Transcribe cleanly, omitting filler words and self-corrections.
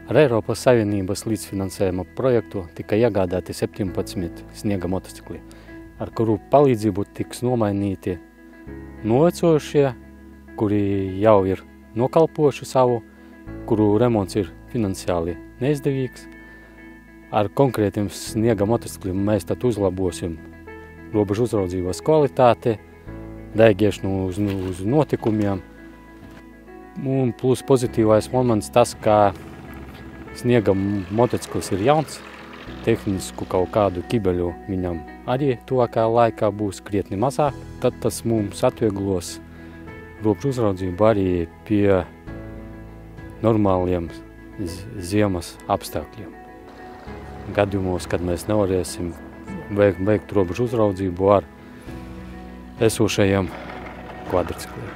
Ar Eiropas Savienības līdzfinansējuma projektu tika iegādāti 17 sniega motocikli, ar kuru palīdzību tiks nomainīti novecojušie, kuri jau ir nokalpojuši savu, kuru remonts ir finansiāli neizdevīgs. Ar konkrētiem sniega motocikliem mēs tad uzlabosim robežu uzraudzības kvalitāti, reaģēšanu uz notikumiem. Un plus pozitīvais moments tas, ka sniega motociklis ir jauns, tehnisku kaut kādu kibeļu viņam arī tuvākā laikā būs krietni mazāk. Tad tas mums atvieglos robežu uzraudzību arī pie normāliem ziemas apstākļiem. Gadījumos, kad mēs nevarēsim veikt robežu uzraudzību ar esošajiem kvadricikliem.